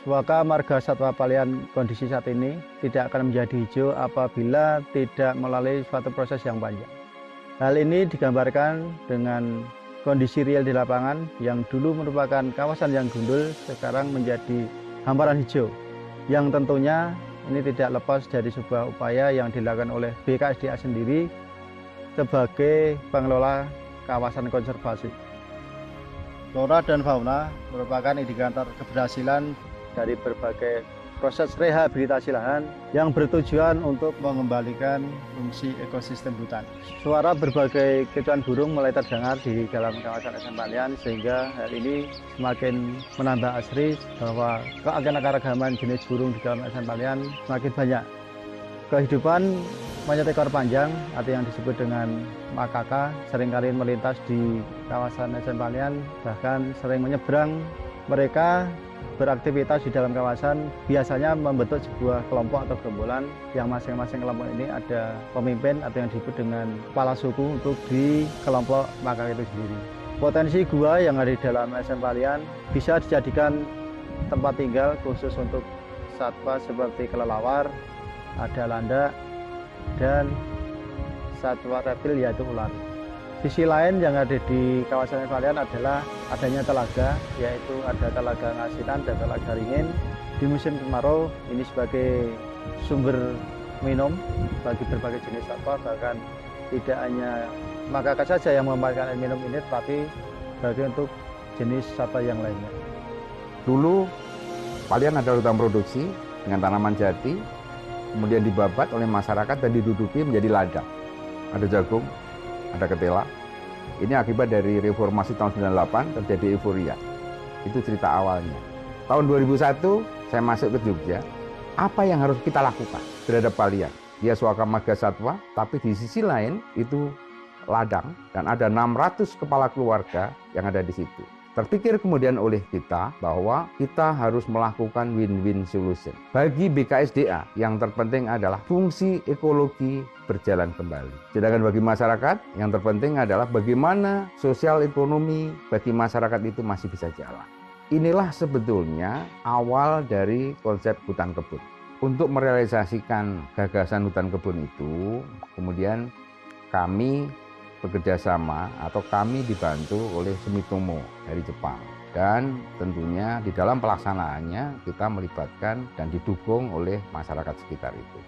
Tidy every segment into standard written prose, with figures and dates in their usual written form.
Suaka Marga Satwa Palian kondisi saat ini tidak akan menjadi hijau apabila tidak melalui suatu proses yang panjang. Hal ini digambarkan dengan kondisi real di lapangan yang dulu merupakan kawasan yang gundul sekarang menjadi hamparan hijau, yang tentunya ini tidak lepas dari sebuah upaya yang dilakukan oleh BKSDA sendiri sebagai pengelola kawasan konservasi. Flora dan fauna merupakan indikator keberhasilan dari berbagai proses rehabilitasi lahan yang bertujuan untuk mengembalikan fungsi ekosistem hutan. Suara berbagai kecuan burung mulai terdengar di dalam kawasan SM Palian sehingga hal ini semakin menambah asri bahwa keanekaragaman jenis burung di dalam SM Palian semakin banyak. Kehidupan monyet ekor panjang atau yang disebut dengan makaka seringkali melintas di kawasan SM Palian, bahkan sering menyeberang. Mereka beraktivitas di dalam kawasan biasanya membentuk sebuah kelompok atau gerombolan yang masing-masing kelompok ini ada pemimpin atau yang disebut dengan kepala suku untuk di kelompok makaka itu sendiri. Potensi gua yang ada di dalam SM Palian bisa dijadikan tempat tinggal khusus untuk satwa seperti kelelawar, ada landak, dan satwa reptil yaitu ular. Sisi lain yang ada di kawasan Palian adalah adanya telaga, yaitu ada telaga Ngasinan dan telaga Ringin. Di musim kemarau ini sebagai sumber minum bagi berbagai jenis satwa, bahkan tidak hanya makaka saja yang memanfaatkan air minum ini, tetapi bagi untuk jenis satwa yang lainnya. Dulu Palian adalah hutan produksi dengan tanaman jati, kemudian dibabat oleh masyarakat dan diduduki menjadi ladang. Ada jagung, ada ketela. Ini akibat dari reformasi tahun 98 terjadi euforia. Itu cerita awalnya. Tahun 2001 saya masuk ke Jogja. Apa yang harus kita lakukan terhadap Palian? Dia suaka marga satwa, tapi di sisi lain itu ladang dan ada 600 kepala keluarga yang ada di situ. Terpikir kemudian oleh kita bahwa kita harus melakukan win-win solution. Bagi BKSDA yang terpenting adalah fungsi ekologi berjalan kembali. Sedangkan bagi masyarakat yang terpenting adalah bagaimana sosial ekonomi bagi masyarakat itu masih bisa jalan. Inilah sebetulnya awal dari konsep hutan kebun. Untuk merealisasikan gagasan hutan kebun itu, kemudian kami bekerja sama atau kami dibantu oleh Sumitomo dari Jepang, dan tentunya di dalam pelaksanaannya kita melibatkan dan didukung oleh masyarakat sekitar itu.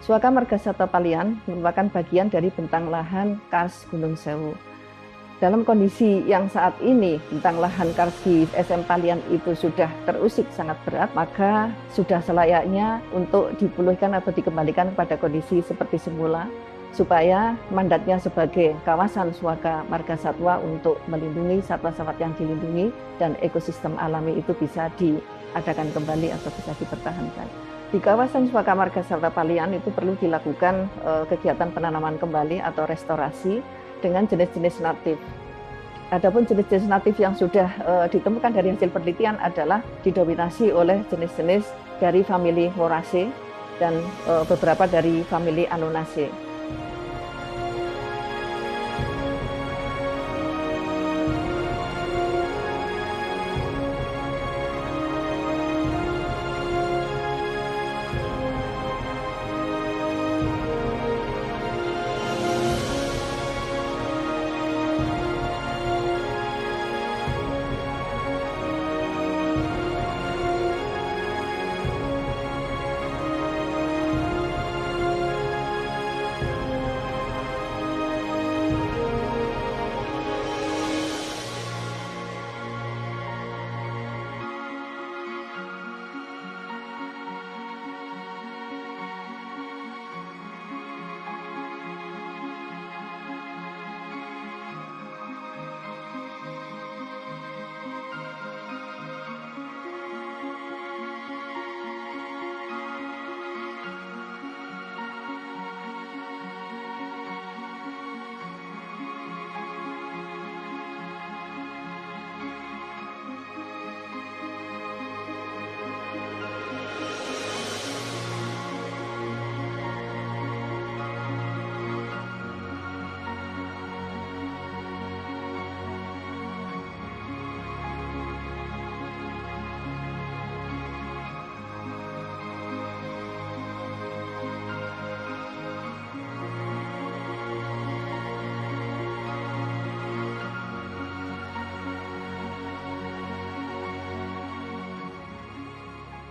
Suaka Marga Satwa Palian merupakan bagian dari bentang lahan Kars Gunung Sewu. Dalam kondisi yang saat ini bentang lahan Kars di SM Palian itu sudah terusik sangat berat, maka sudah selayaknya untuk dipulihkan atau dikembalikan pada kondisi seperti semula, supaya mandatnya sebagai kawasan Suaka Marga Satwa untuk melindungi satwa-satwa yang dilindungi dan ekosistem alami itu bisa diadakan kembali atau bisa dipertahankan. Di kawasan Suaka Marga Satwa Palian itu perlu dilakukan kegiatan penanaman kembali atau restorasi dengan jenis-jenis natif. Adapun jenis-jenis natif yang sudah ditemukan dari hasil penelitian adalah didominasi oleh jenis-jenis dari famili Moraceae dan beberapa dari famili Annunaceae.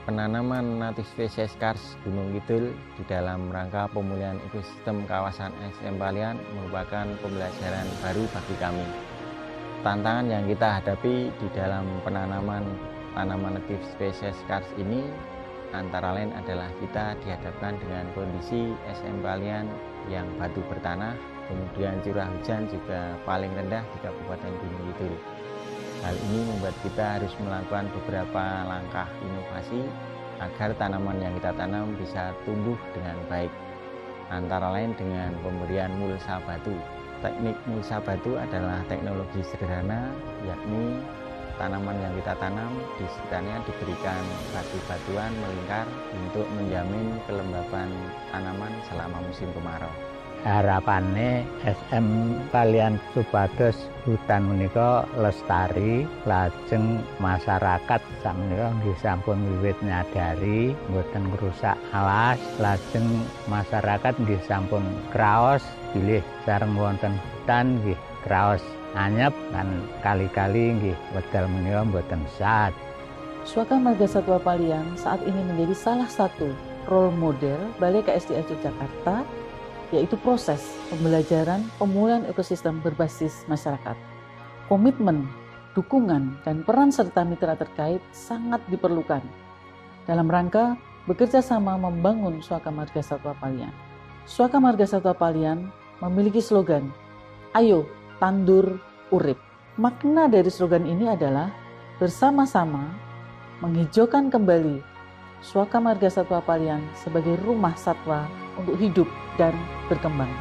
Penanaman natif spesies Kars Gunung Kidul di dalam rangka pemulihan ekosistem kawasan SM Palian merupakan pembelajaran baru bagi kami. Tantangan yang kita hadapi di dalam penanaman tanaman natif spesies Kars ini antara lain adalah kita dihadapkan dengan kondisi SM Palian yang batu bertanah, kemudian curah hujan juga paling rendah di Kabupaten Gunung Kidul. Hal ini membuat kita harus melakukan beberapa langkah inovasi agar tanaman yang kita tanam bisa tumbuh dengan baik. Antara lain dengan pemberian mulsa batu. Teknik mulsa batu adalah teknologi sederhana, yakni tanaman yang kita tanam di sekitarnya diberikan batu-batuan melingkar untuk menjamin kelembaban tanaman selama musim kemarau. Harapannya SM Palian supados hutan menika lestari, lajeng masyarakat sakmenika nggih sampun wiwit nyadari mboten ngrusak alas, lajeng masyarakat nggih sampun kraos bilih sareng wonten hutan nggih kraos anyep lan kali-kali nggih wedal menika mboten sat. Suaka Marga Satwa Palian saat ini menjadi salah satu role model Balai KSDA Yogyakarta, yaitu proses pembelajaran pemulihan ekosistem berbasis masyarakat. Komitmen, dukungan, dan peran serta mitra terkait sangat diperlukan dalam rangka bekerja sama membangun Suaka Marga Satwa Palian. Suaka Marga Satwa Palian memiliki slogan, "Ayo tandur urip". Makna dari slogan ini adalah bersama-sama menghijaukan kembali Suaka Marga Satwa Palian sebagai rumah satwa untuk hidup dan berkembang.